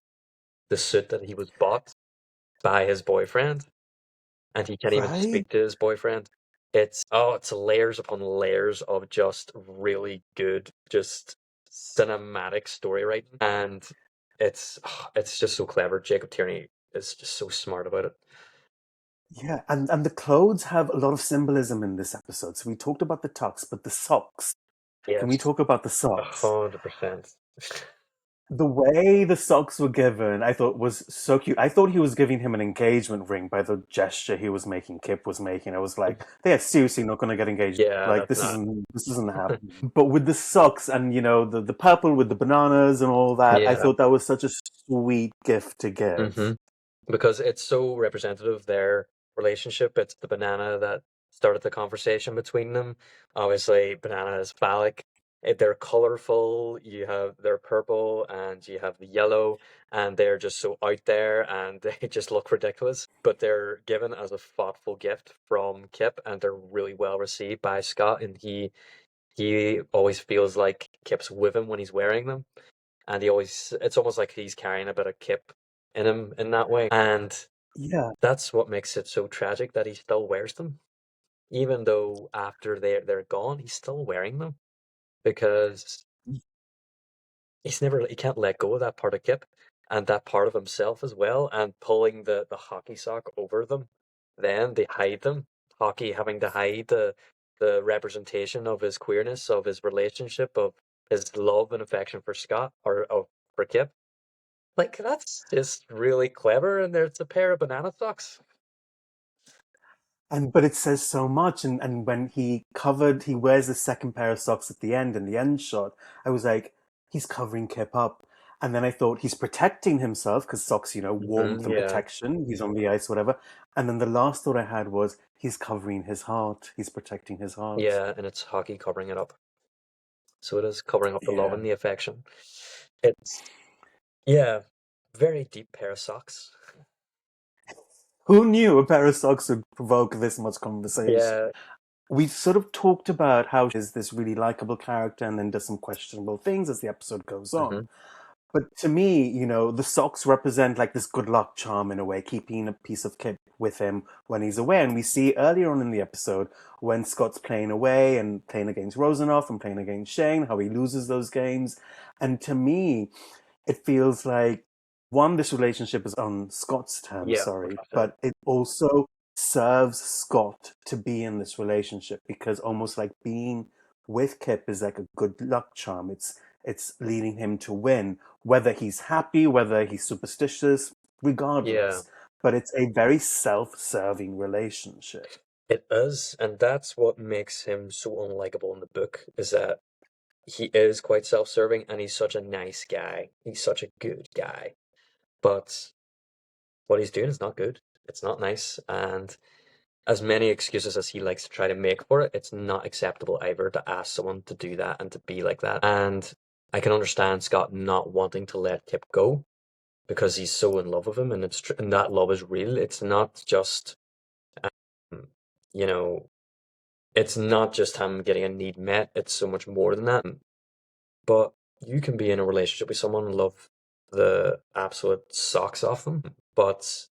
[SPEAKER 1] the suit that he was bought by his boyfriend, and he can't even
[SPEAKER 2] right?
[SPEAKER 1] speak to his boyfriend. It's layers upon layers of just really good, just cinematic story writing, and it's just so clever. Jacob Tierney is just so smart about it.
[SPEAKER 2] Yeah, and the clothes have a lot of symbolism in this episode. So we talked about the tux, but the socks. Can we
[SPEAKER 1] Yes,
[SPEAKER 2] talk about the
[SPEAKER 1] a
[SPEAKER 2] socks?
[SPEAKER 1] 100%.
[SPEAKER 2] The way the socks were given, I thought was so cute. I thought he was giving him an engagement ring by the gesture he was making, Kip was making. I was like, they are seriously not going to get engaged.
[SPEAKER 1] Yeah,
[SPEAKER 2] Like
[SPEAKER 1] that's not.
[SPEAKER 2] this isn't happening. But with the socks and the purple with the bananas and all that, I
[SPEAKER 1] Yeah.
[SPEAKER 2] thought that was such a sweet gift to
[SPEAKER 1] Hmm.
[SPEAKER 2] give.
[SPEAKER 1] Because it's so representative of their relationship. It's the banana that started the conversation between them. Obviously, banana is phallic. They're colorful. They're purple and you have the yellow, and they're just so out there and they just look ridiculous. But they're given as a thoughtful gift from Kip, and they're really well received by Scott. And he always feels like Kip's with him when he's wearing them, and it's almost like he's carrying a bit of Kip in him in that way. And
[SPEAKER 2] Yeah,
[SPEAKER 1] that's what makes it so tragic that he still wears them. Even though after they're gone, he's still wearing them because he can't let go of that part of Kip and that part of himself as well, and pulling the hockey sock over them. Then they hide them. Hockey having to hide the representation of his queerness, of his relationship, of his love and affection for Scott or for Kip. Like, that's just really clever, and there's a pair of banana socks.
[SPEAKER 2] and but it says so much. And when he wears the second pair of socks at the end in the end shot, I was like, he's covering Kip up. And then I thought he's protecting himself because socks, warmth and
[SPEAKER 1] Yeah,
[SPEAKER 2] protection. He's on the ice, whatever. And then the last thought I had was he's covering his heart. He's protecting his heart.
[SPEAKER 1] yeah, and it's hockey covering it up. So it is covering up the love
[SPEAKER 2] Yeah.
[SPEAKER 1] and the affection. It's, yeah, very deep pair of socks.
[SPEAKER 2] Who knew a pair of socks would provoke this much conversation?
[SPEAKER 1] Yeah.
[SPEAKER 2] We've sort of talked about how she is this really likable character and then does some questionable things as the episode goes on.
[SPEAKER 1] Hmm.
[SPEAKER 2] But to me, the socks represent like this good luck charm in a way, keeping a piece of kit with him when he's away. And we see earlier on in the episode when Scott's playing away and playing against Rosanoff and playing against Shane, how he loses those games. And to me, it feels like one, this relationship is on Scott's terms,
[SPEAKER 1] Yeah,
[SPEAKER 2] sorry,
[SPEAKER 1] definitely.
[SPEAKER 2] but it also serves Scott to be in this relationship because almost like being with Kip is like a good luck charm. It's leading him to win, whether he's happy, whether he's superstitious,
[SPEAKER 1] Yeah,
[SPEAKER 2] regardless. But it's a very self-serving relationship.
[SPEAKER 1] it is, and that's what makes him so unlikable in the book, is that he is quite self-serving and he's such a nice guy. He's such a good guy. But what he's doing is not good. It's not nice, and as many excuses as he likes to try to make for it, it's not acceptable either to ask someone to do that and to be like that. And I can understand Scott not wanting to let Kip go because he's so in love with him, and and that love is real. It's not just, um, you know, it's not just him getting a need met. It's so much more than that. But you can be in a relationship with someone and love the absolute socks off them, but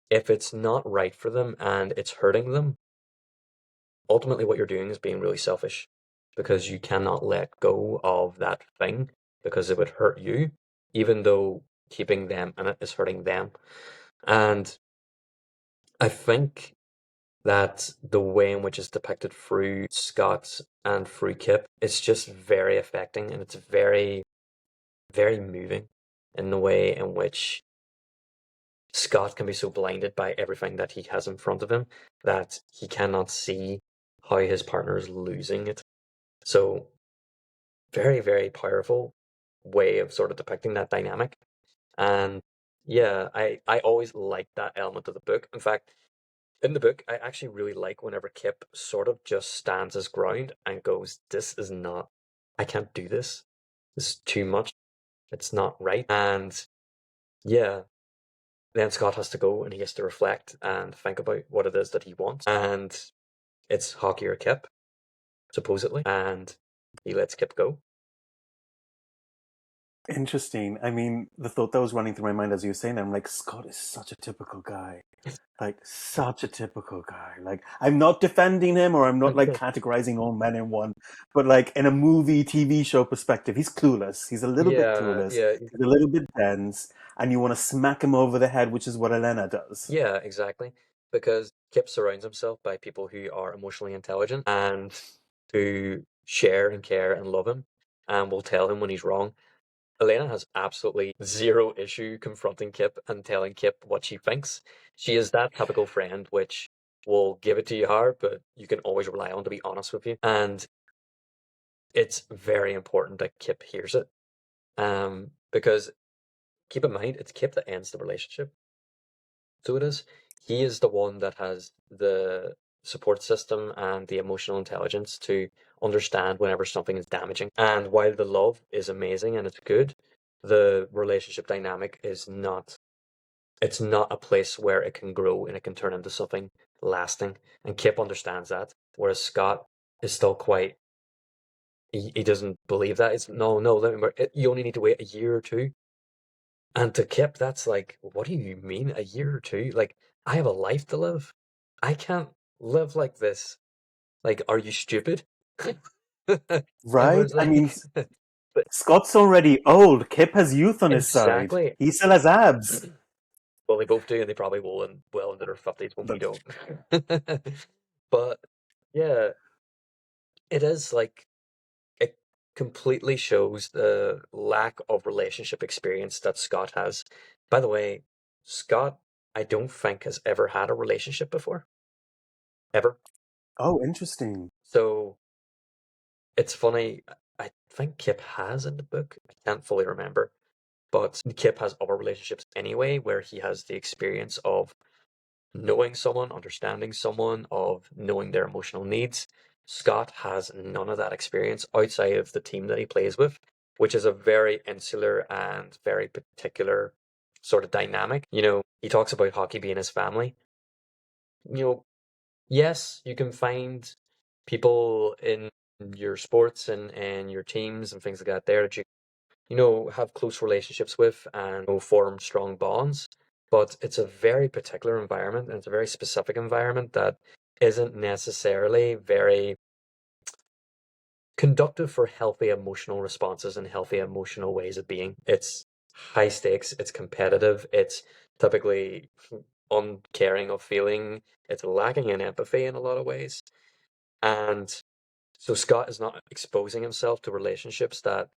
[SPEAKER 1] if it's not right for them and it's hurting them, ultimately what you're doing is being really selfish because you cannot let go of that thing because it would hurt you, even though keeping them in it is hurting them. And I think that the way in which it's depicted through Scott and through Kip, it's just very affecting and it's very, very moving in the way in which Scott can be so blinded by everything that he has in front of him that he cannot see how his partner is losing it. So very, very powerful way of sort of depicting that dynamic. And yeah, I always liked that element of the book. In fact, in the book, I actually really like whenever Kip sort of just stands his ground and goes, "This is not, I can't do this. This is too much. It's not right." And yeah, then Scott has to go and he has to reflect and think about what it is that he wants. And it's hockey or Kip, supposedly. And he lets Kip go.
[SPEAKER 2] Interesting. I mean, the thought that was running through my mind as you were saying that, I'm like, Scott is such a typical guy. Like, such a typical guy. Like, I'm not defending him or I'm not like categorizing all men in one, but like in a movie, TV show perspective, he's clueless. He's a little bit
[SPEAKER 1] Yeah,
[SPEAKER 2] clueless.
[SPEAKER 1] yeah,
[SPEAKER 2] He's a little bit dense, and you want to smack him over the head, which is what Elena does.
[SPEAKER 1] yeah, exactly. Because Kip surrounds himself by people who are emotionally intelligent and who share and care and love him and will tell him when he's wrong. Elena has absolutely zero issue confronting Kip and telling Kip what she thinks. She is that typical friend which will give it to you hard, but you can always rely on to be honest with you. And it's very important that Kip hears it. Because keep in mind, it's Kip that ends the relationship. So it is. He is the one that has the support system and the emotional intelligence to understand whenever something is damaging. And while the love is amazing and it's good, the relationship dynamic is not, it's not a place where it can grow and it can turn into something lasting. And Kip understands that, whereas Scott is still quite, he doesn't believe that. It's no, no, let me, you only need to wait a year or two. And to Kip, that's like, what do you mean a year or two? Like, I have a life to live. I can't live like this. Like, are you stupid? And
[SPEAKER 2] Right?
[SPEAKER 1] was
[SPEAKER 2] I mean,
[SPEAKER 1] like, but
[SPEAKER 2] Scott's already old. Kip has youth on his side.
[SPEAKER 1] exactly.
[SPEAKER 2] He still has abs.
[SPEAKER 1] Well, they both do, and they probably will in well into their 50s when we
[SPEAKER 2] That's
[SPEAKER 1] don't. But yeah, it is like it completely shows the lack of relationship experience that Scott has. By the way, Scott, I don't think has ever had a relationship before, ever.
[SPEAKER 2] oh, interesting.
[SPEAKER 1] So it's funny. I think Kip has in the book. I can't fully remember, But Kip has other relationships anyway, where he has the experience of knowing someone, understanding someone, of knowing their emotional needs. Scott has none of that experience outside of the team that he plays with, which is a very insular and very particular sort of dynamic. He talks about hockey being his family. You know, yes, you can find people in your sports and your teams and things like that there that you have close relationships with and form strong bonds. But it's a very particular environment and it's a very specific environment that isn't necessarily very conductive for healthy emotional responses and healthy emotional ways of being. It's high stakes, it's competitive, it's typically uncaring of feeling, it's lacking in empathy in a lot of ways. And so Scott is not exposing himself to relationships that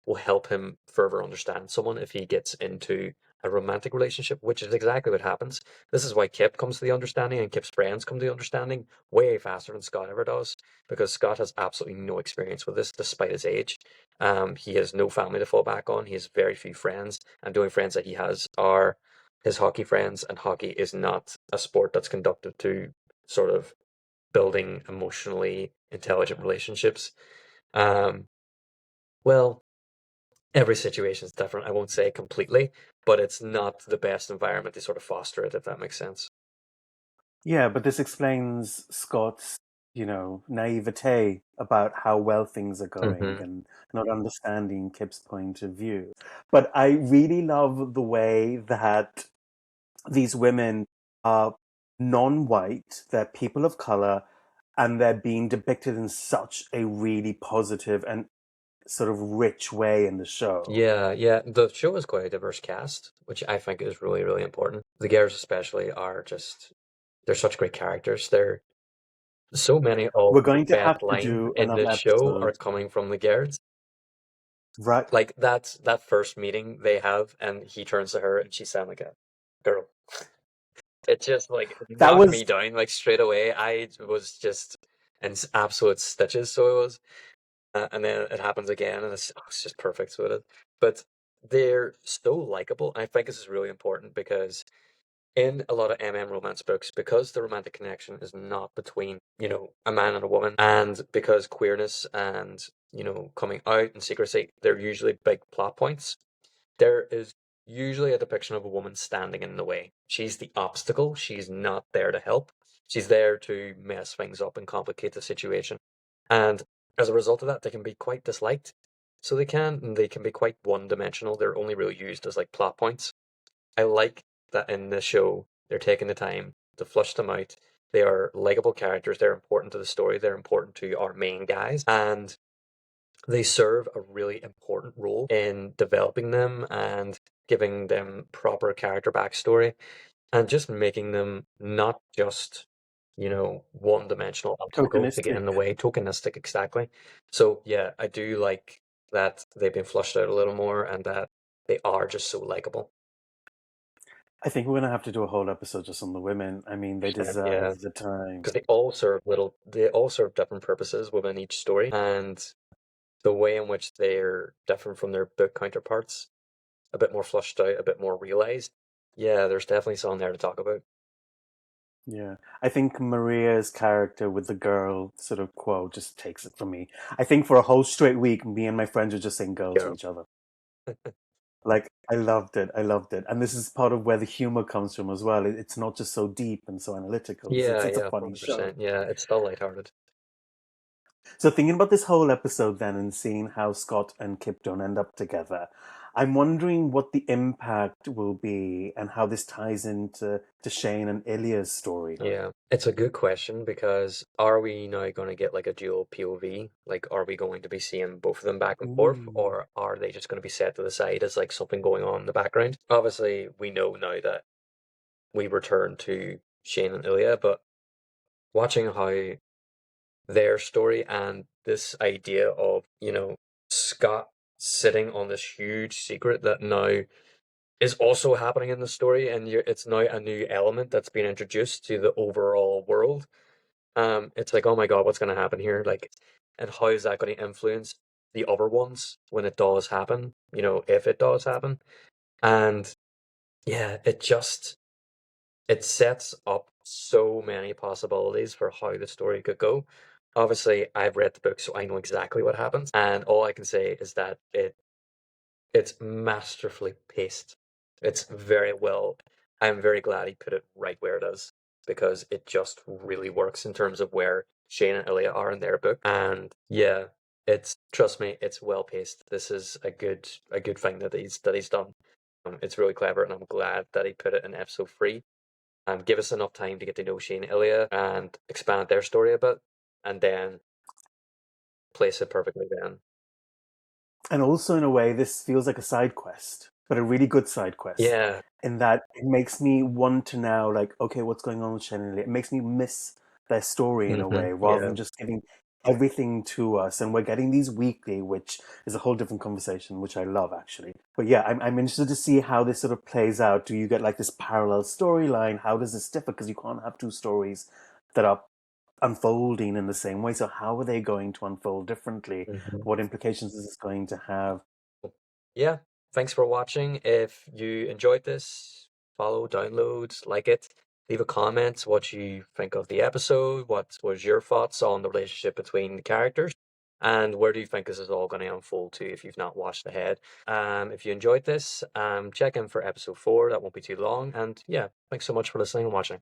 [SPEAKER 1] will help him further understand someone if he gets into a romantic relationship, which is exactly what happens. This is why Kip comes to the understanding and Kip's friends come to the understanding way faster than Scott ever does, because Scott has absolutely no experience with this despite his age. He has no family to fall back on. He has very few friends, and the only friends that he has are his hockey friends, and hockey is not a sport that's conducted to sort of building emotionally intelligent relationships. Um, well, every situation is different. I won't say completely, but it's not the best environment to sort of foster it, if that makes sense.
[SPEAKER 2] Yeah, but this explains Scott's, naivete about how well things are going
[SPEAKER 1] Hmm.
[SPEAKER 2] and not understanding Kip's point of view. But I really love the way that these women are non-white, they're people of color, and they're being depicted in such a really positive and sort of rich way in the show.
[SPEAKER 1] Yeah, yeah. The show is quite a diverse cast, which I think is really, really important. The girls especially are just they're such great characters. They're so many of
[SPEAKER 2] We're
[SPEAKER 1] the
[SPEAKER 2] going to have
[SPEAKER 1] best
[SPEAKER 2] to
[SPEAKER 1] lines
[SPEAKER 2] do
[SPEAKER 1] in
[SPEAKER 2] another
[SPEAKER 1] this show are
[SPEAKER 2] episode,
[SPEAKER 1] coming from the girls.
[SPEAKER 2] right?
[SPEAKER 1] Like that first meeting they have, and he turns to her and she sounds like a girl. It just like
[SPEAKER 2] That
[SPEAKER 1] knocked
[SPEAKER 2] was
[SPEAKER 1] me down like straight away. I was just in absolute stitches, so it was. And then it happens again, and it's just perfect. So it is. But they're so likable. I think this is really important because in a lot of romance books, because the romantic connection is not between, a man and a woman, and because queerness and, coming out and secrecy, they're usually big plot points. There is usually a depiction of a woman standing in the way. She's the obstacle. She's not there to help. She's there to mess things up and complicate the situation. And as a result of that, they can be quite disliked. So they can be quite one dimensional. They're only really used as like plot points. I like that in the show, they're taking the time to flush them out. They are likable characters. They're important to the story. They're important to our main guys. And they serve a really important role in developing them and giving them proper character backstory and just making them not just, one dimensional obstacle to get
[SPEAKER 2] tokenistic.
[SPEAKER 1] in the way, tokenistic, exactly. So, yeah, I do like that they've been flushed out a little more and that they are just so likable.
[SPEAKER 2] I think we're going to have to do a whole episode just on the women. I mean, they
[SPEAKER 1] Yeah,
[SPEAKER 2] deserve the time.
[SPEAKER 1] because they all serve different purposes within each story, and the way in which they're different from their book counterparts, a bit more flushed out, a bit more realized. Yeah, there's definitely something there to talk about.
[SPEAKER 2] Yeah. I think Maria's character with the girl sort of quote just takes it from me. I think for a whole straight week, me and my friends were just saying girl to
[SPEAKER 1] Girl.
[SPEAKER 2] each other. Like, I loved it. I loved it. And this is part of where the humor comes from as well. It's not just so deep and so analytical.
[SPEAKER 1] Yeah,
[SPEAKER 2] It's a
[SPEAKER 1] yeah,
[SPEAKER 2] funny show.
[SPEAKER 1] 100%. Yeah, it's still lighthearted.
[SPEAKER 2] So thinking about this whole episode then and seeing how Scott and Kip don't end up together, I'm wondering what the impact will be and how this ties into Shane and Ilya's storyline.
[SPEAKER 1] Yeah, it's a good question because are we now going to get like a dual POV? Like, are we going to be seeing both of them back and forth,
[SPEAKER 2] Ooh.
[SPEAKER 1] or are they just going to be set to the side as like something going on in the background? Obviously, we know now that we return to Shane and Ilya, but watching how their story and this idea of, Scott sitting on this huge secret that now is also happening in the story, and it's now a new element that's been introduced to the overall world. It's like, oh my God, what's going to happen here? Like, and how is that going to influence the other ones when it does happen? If it does happen. And yeah, it sets up so many possibilities for how the story could go. Obviously, I've read the book, so I know exactly what happens, and all I can say is that it's masterfully paced. It's very well. I'm very glad he put it right where it is because it just really works in terms of where Shane and Ilya are in their book. And yeah, it's trust me, it's well paced. This is a good thing that he's done. It's really clever, and I'm glad that he put it in episode 3. Give us enough time to get to know Shane and Ilya and expand their story a bit, and then place it perfectly then.
[SPEAKER 2] And also, in a way, this feels like a side quest, but a really good side quest.
[SPEAKER 1] Yeah.
[SPEAKER 2] In that it makes me want to now, like, okay, what's going on with Shen and Lee? It makes me miss their story in a way, rather
[SPEAKER 1] Yeah.
[SPEAKER 2] than just giving everything to us. And we're getting these weekly, which is a whole different conversation, which I love actually. But yeah, I'm interested to see how this sort of plays out. Do you get like this parallel storyline? How does this differ? Because you can't have two stories that are unfolding in the same way. So how are they going to unfold differently?
[SPEAKER 1] Mhm.
[SPEAKER 2] What implications is this going to have?
[SPEAKER 1] Yeah, thanks for watching. If you enjoyed this, follow, download, like it, leave a comment what you think of the episode, what was your thoughts on the relationship between the characters, and where do you think this is all going to unfold to if you've not watched ahead. If you enjoyed this, check in for episode 4. That won't be too long. And yeah, thanks so much for listening and watching.